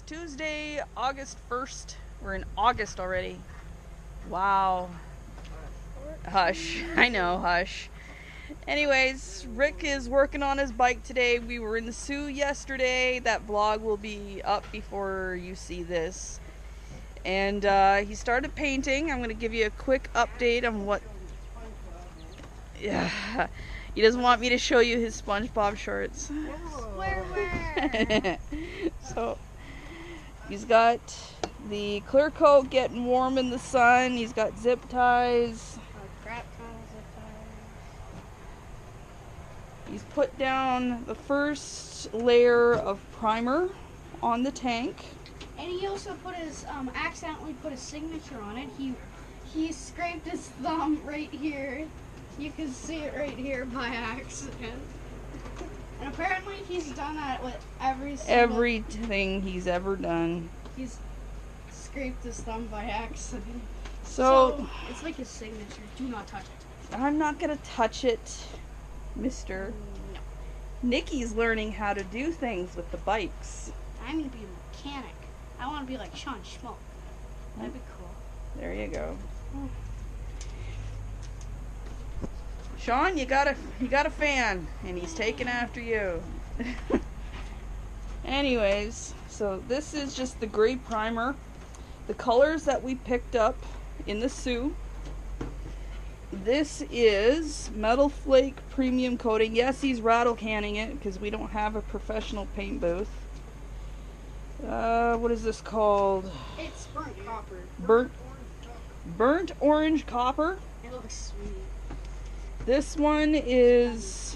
Tuesday, August 1st. We're in August already. Wow. Hush. I know, hush. Anyways, Rick is working on his bike today. We were in the Sioux yesterday. That vlog will be up before you see this. And he started painting. I'm going to give you a quick update on what... Yeah. He doesn't want me to show you his SpongeBob shorts. Where? So, he's got the clear coat getting warm in the sun. He's got zip ties. Crap ton of zip ties. He's put down the first layer of primer on the tank. And he also put his accidentally put his signature on it. He scraped his thumb right here. You can see it right here by accident. And apparently he's done that with everything he's ever done. He's scraped his thumb by accident. So it's like his signature. Do not touch it. I'm not gonna touch it, mister. No. Nikki's learning how to do things with the bikes. I'm gonna be a mechanic. I want to be like Sean Schmoke. That'd be cool. There you go. Sean, you got a fan, and he's taking after you. Anyways, so this is just the gray primer. The colors that we picked up in the Sioux. This is Metal Flake Premium Coating. Yes, he's rattle canning it because we don't have a professional paint booth. What is this called? It's burnt copper. Burnt orange copper. It looks sweet. This one is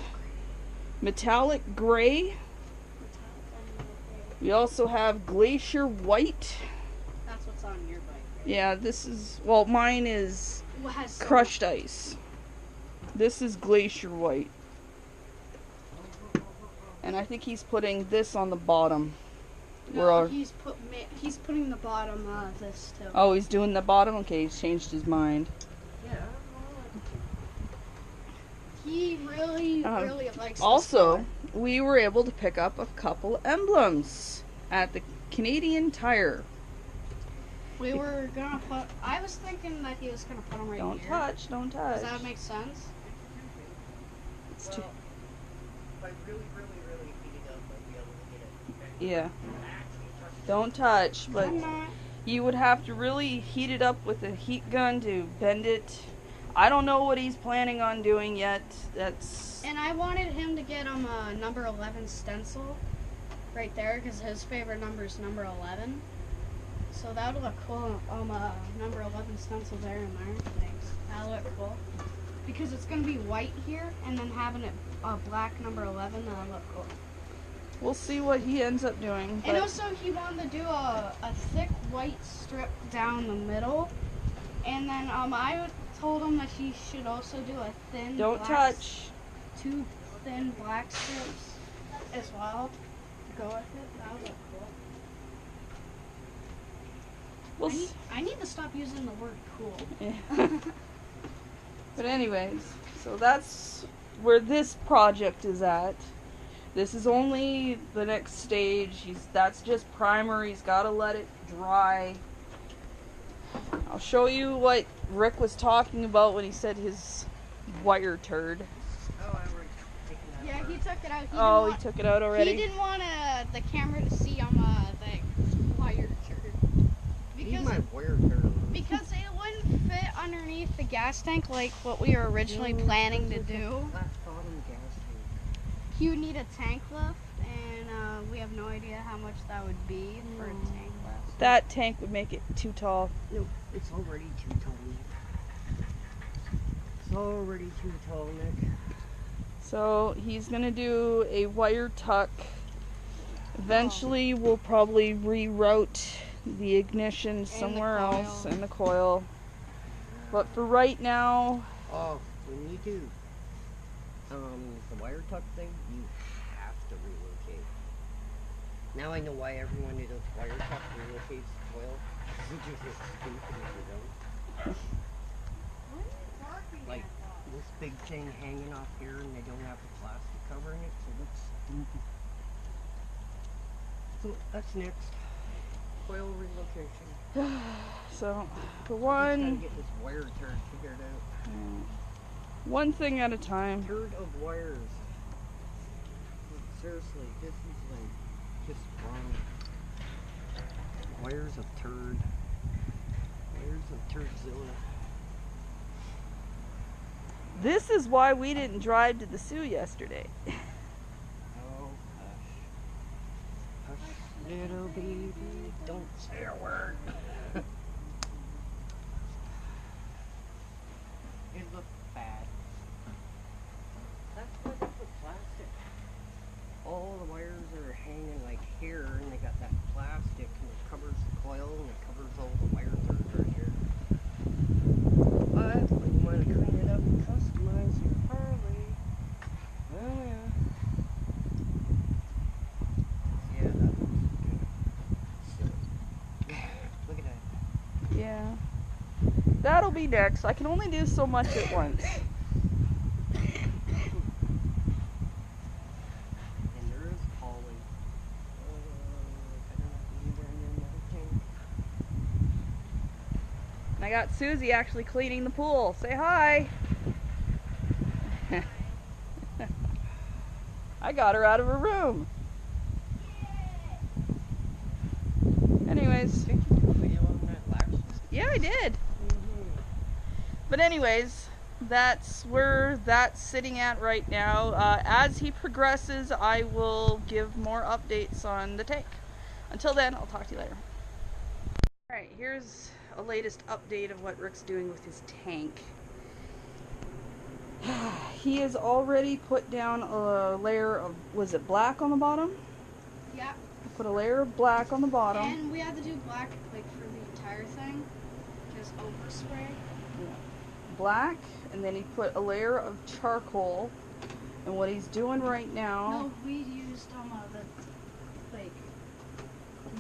metallic gray. We also have glacier white. That's what's on your bike, right? Yeah, this is, well, mine is crushed ice. This is glacier white. And I think he's putting this on the bottom. No, he's putting the bottom of this too. Oh, he's doing the bottom? Okay, he's changed his mind. Yeah. He really likes this Also, spot. we were able to pick up a couple emblems at the Canadian Tire. We were gonna put. I was thinking that he was gonna put them right Don't here. touch, don't touch. Does that make sense? It's too... By really heating up, I'd be able to get it. Yeah. Don't touch, but I'm not. you would have to really heat it up with a heat gun to bend it. I don't know what he's planning on doing yet. That's... And I wanted him to get him a number 11 stencil right there because his favorite number is number 11. So that would look cool. Number 11 stencil there and there. Thanks. That'll look cool. Because it's gonna be white here, and then having it a black number 11, that'll look cool. We'll see what he ends up doing. And also, he wanted to do a thick white strip down the middle, and then I told him that he should also do a thin. Don't black, touch. 2 thin black strips as well to go with it. That would look cool. I need to stop using the word cool. Yeah. But anyways, so that's where this project is at. This is only the next stage. That's just primer. He's got to let it dry. I'll show you what Rick was talking about when he said his wire turd. Oh, I already taken that. Yeah, he took it out. He took it out already? He didn't want the camera to see the wire turd. Need my wire turd. Because it wouldn't fit underneath the gas tank like what we were originally planning to do. Flat bottom gas tank. He would need a tank lift, and we have no idea how much that would be for a tank lift. That tank would make it too tall. No, it's already too tall, Nick. It's already too tall, Nick. So he's going to do a wire tuck. Eventually we'll probably reroute the ignition somewhere else and the coil. But for right now... Oh, when you do the wire tuck thing, you have to relocate. Now I know why everyone who does wire tuck relocates the coil. You just look stupid if you don't. Like this big thing hanging off here and they don't have the plastic covering it, so that's stupid. So that's next. coil relocation. So, for Just gotta one, get this wire turd figured out. one thing at a time. Turd of wires. Seriously, this is like just wrong. Wires of turd. Wires of Turdzilla. This is why we didn't drive to the Sioux yesterday. Oh, hush. Hush, little baby, don't say a word. It looks bad. That's why they put plastic. All the wires are hanging like here, and they got that plastic, and it covers the coil, and it covers all the wire threads right here. But when you want to clean it up and customize your Harley, well, yeah. Yeah, that looks good. So, look at that. Yeah. That'll be next. I can only do so much at once. And there is Polly. I don't have to leave her in another tank. And I got Susie actually cleaning the pool. Say hi. I got her out of her room. Anyways, Think you can feel on that latch? yeah, I did. But anyways, that's where that's sitting at right now. As he progresses, I will give more updates on the tank. Until then, I'll talk to you later. Alright, here's a latest update of what Rick's doing with his tank. He has already put down a layer of, was it black on the bottom? Yeah. Put a layer of black on the bottom. And we had to do black like for the entire thing. Just overspray. Black, and then he put a layer of charcoal. And what he's doing right now, No, we used the like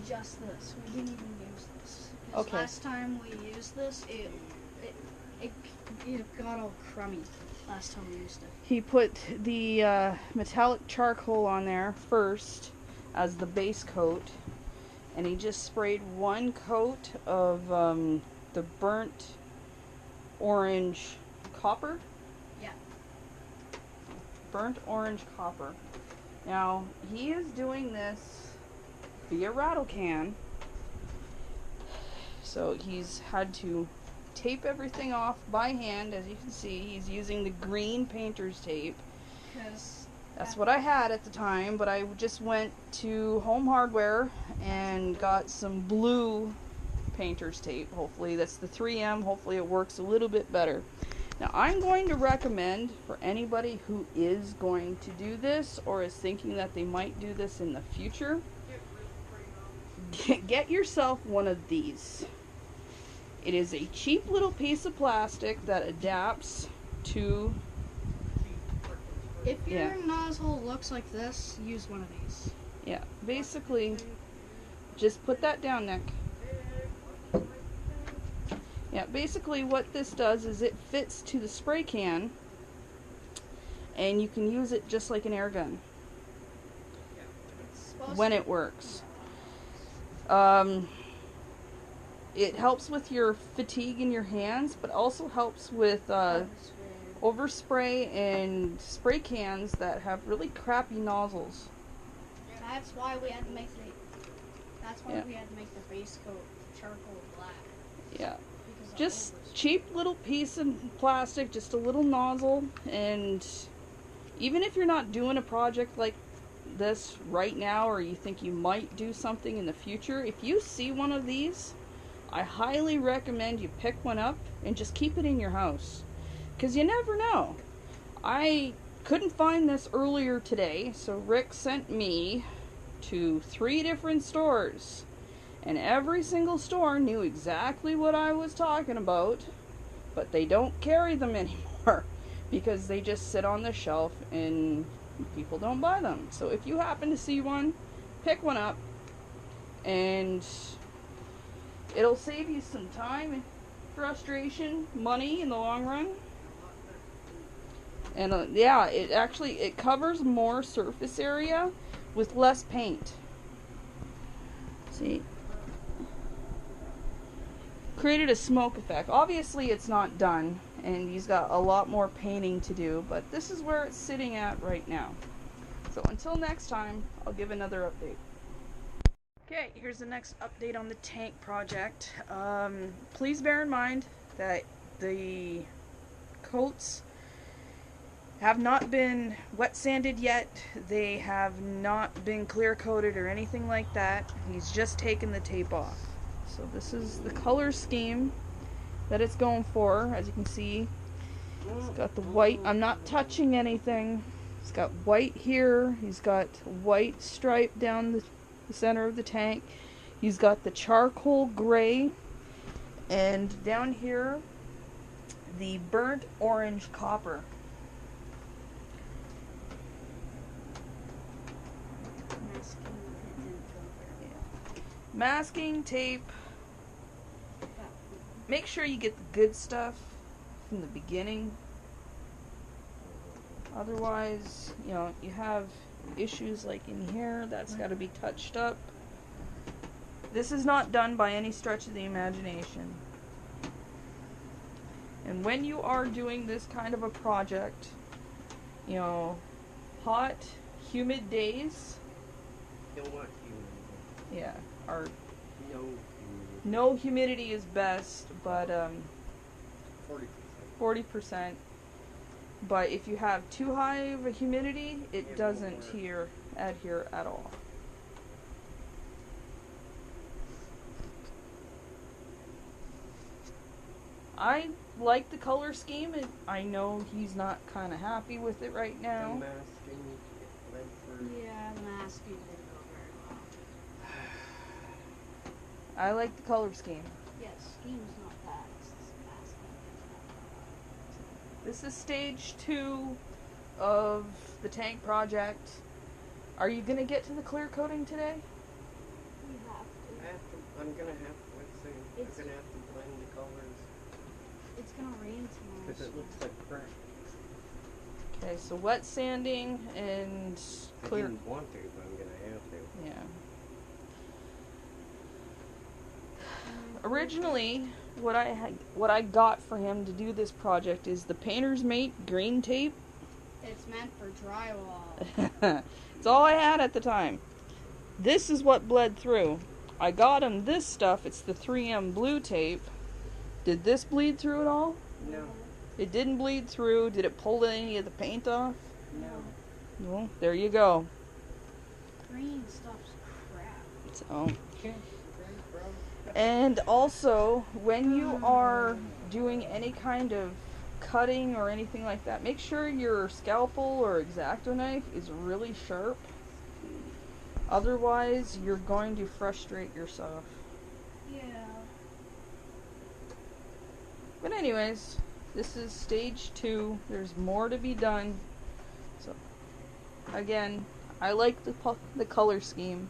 just this. We didn't even use this. 'Cause Okay. last time we used this, it got all crummy. Last time we used it. he put the metallic charcoal on there first as the base coat, and he just sprayed one coat of the burnt orange copper. Yeah. Burnt orange copper. Now he is doing this via rattle can, so he's had to tape everything off by hand. As you can see, he's using the green painter's tape. Because That's what I had at the time, but I just went to Home Hardware and got some blue painter's tape. Hopefully that's the 3M. Hopefully it works a little bit better. Now I'm going to recommend for anybody who is going to do this or is thinking that they might do this in the future, get yourself one of these. It is a cheap little piece of plastic that adapts to, if your Yeah. nozzle looks like this, use one of these. yeah, basically just put that down, Nick. Yeah, basically what this does is it fits to the spray can, and you can use it just like an air gun It's supposed when to. it works. It helps with your fatigue in your hands, but also helps with overspray and spray cans that have really crappy nozzles. That's why we had to make the. That's why Yeah. we had to make the base coat charcoal black. Yeah. Because of Just overspray. cheap little piece of plastic, just a little nozzle, and even if you're not doing a project like this right now, or you think you might do something in the future, if you see one of these, I highly recommend you pick one up and just keep it in your house, because you never know. I couldn't find this earlier today, so Rick sent me to 3 different stores, and every single store knew exactly what I was talking about, but they don't carry them anymore because they just sit on the shelf and people don't buy them. So if you happen to see one, pick one up, and it'll save you some time and frustration, money in the long run. And yeah, it covers more surface area with less paint. See? created a smoke effect. Obviously it's not done, and he's got a lot more painting to do, but this is where it's sitting at right now. So until next time, I'll give another update. Okay, here's the next update on the tank project. Please bear in mind that the coats have not been wet sanded yet. They have not been clear coated or anything like that. He's just taken the tape off. So this is the color scheme that it's going for. As you can see, it's got the white. I'm not touching anything. He's got white here. He's got white stripe down the center of the tank. He's got the charcoal gray, and down here the burnt orange copper. Masking tape. Make sure you get the good stuff from the beginning. Otherwise, you know, you have issues like in here. That's got to be touched up. This is not done by any stretch of the imagination. And when you are doing this kind of a project, you know, hot, humid days, Don't want humidity. yeah, are No humidity. no humidity is best, but 40%. 40%. But if you have too high of a humidity, it doesn't adhere at all. I like the color scheme. I know he's not kind of happy with it right The now. masking led for Yeah, the masking didn't go very well. I like the color scheme. Yeah, scheme's not bad. It's just masking. This is stage 2 of the tank project. Are you gonna get to the clear coating today? We have to. I'm gonna have to, let's see, I'm It's- gonna have to blend the colors It's gonna rain tomorrow. because it looks like crap. Okay, so wet sanding and I clear. didn't want to, but I'm gonna have to. Yeah. Originally, what I got for him to do this project is the Painter's Mate green tape. It's meant for drywall. It's all I had at the time. This is what bled through. I got him this stuff. It's the 3M blue tape. Did this bleed through at all? No, It didn't bleed through. Did it pull any of the paint off? no. Well, there you go. Green stuff's crap. So, Okay, bro. and also, when you are doing any kind of cutting or anything like that, make sure your scalpel or X-Acto knife is really sharp. Otherwise, you're going to frustrate yourself. Yeah. But anyways, this is stage 2. There's more to be done. So, again, I like the color scheme.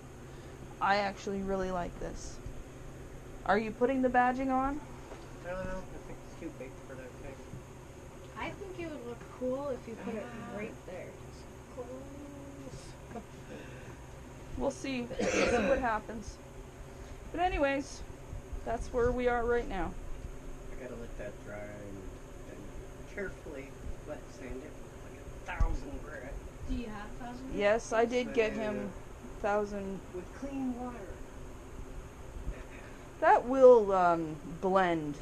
I actually really like this. Are you putting the badging on? I don't know, I think it's too big for that thing. I think it would look cool if you put it right there. Close. We'll see. We'll see what happens. But anyways, that's where we are right now. I gotta let that dry and then carefully wet sand it with like 1,000 grit Do you have 1,000? Yes, I did get him 1,000. with clean water. That will blend.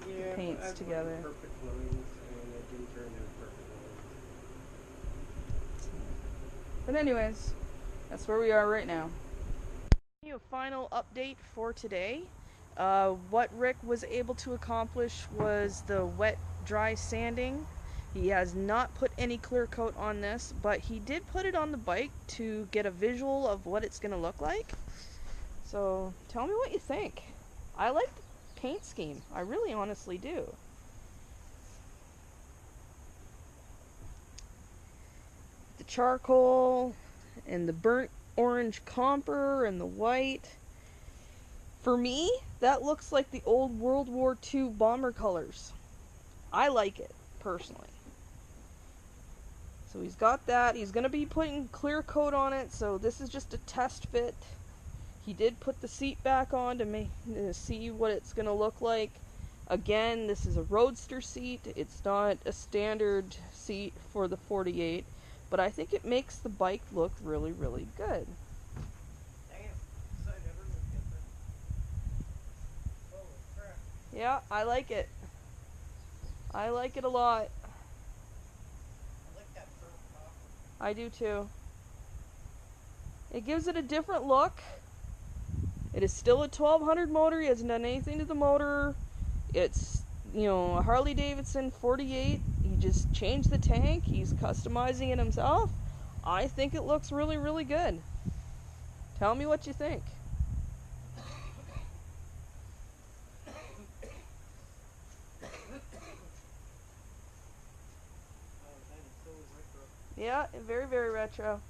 Yeah, Paints but I've together. run perfect lines and it didn't turn out perfect lines. But anyways, that's where we are right now. A final update for today. What Rick was able to accomplish was the wet dry sanding. He has not put any clear coat on this, but he did put it on the bike to get a visual of what it's gonna look like. So tell me what you think. I like the paint scheme. I really honestly do. The charcoal and the burnt orange copper and the white. For me, that looks like the old World War II bomber colors. I like it, personally. So he's got that. He's going to be putting clear coat on it, so this is just a test fit. He did put the seat back on to see what it's going to look like. Again, this is a roadster seat. It's not a standard seat for the 48, but I think it makes the bike look really, really good. Yeah, I like it. I like it a lot. I do too. It gives it a different look. It is still a 1200 motor. He hasn't done anything to the motor. It's, you know, a Harley Davidson 48. He just changed the tank. He's customizing it himself. I think it looks really, really good. Tell me what you think. Yeah, very, very retro.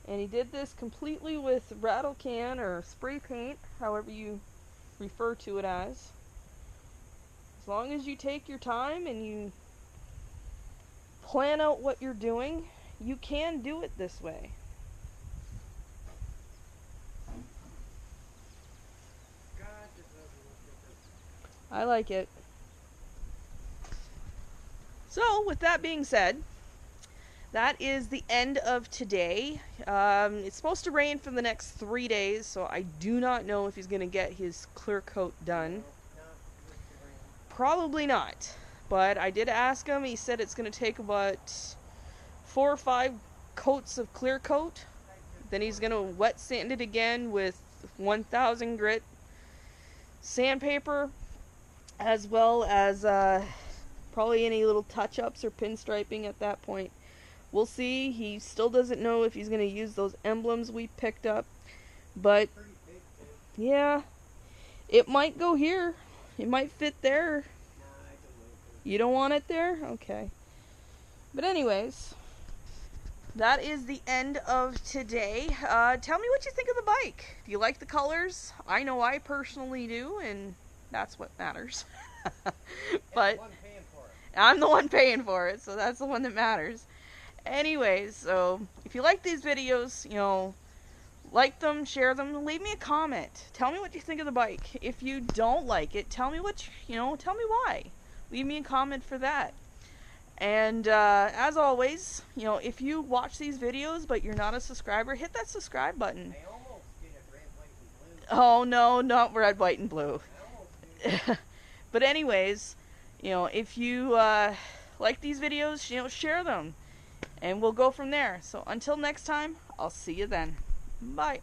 And he did this completely with rattle can or spray paint, however you refer to it as. As long as you take your time and you plan out what you're doing, you can do it this way. I like it. So, with that being said, that is the end of today. It's supposed to rain for the next 3 days, so I do not know if he's going to get his clear coat done. Probably not. But I did ask him. He said it's going to take about 4 or 5 coats of clear coat. Then he's going to wet sand it again with 1000 grit sandpaper, as well as probably any little touch-ups or pinstriping at that point. We'll see. He still doesn't know if he's going to use those emblems we picked up. But, yeah, it might go here. It might fit there. You don't want it there? Okay. But anyways, that is the end of today. Tell me what you think of the bike. Do you like the colors? I know I personally do, and that's what matters. But I'm the one paying for it, so that's the one that matters. Anyways, so if you like these videos, you know, like them, share them, leave me a comment. Tell me what you think of the bike. If you don't like it, tell me tell me why. Leave me a comment for that. And as always, you know, if you watch these videos but you're not a subscriber, hit that subscribe button. I almost did it red, white, and blue. Oh no, not red, white, and blue. But anyways, you know, if you like these videos, you know, share them. And we'll go from there. So until next time, I'll see you then. Bye.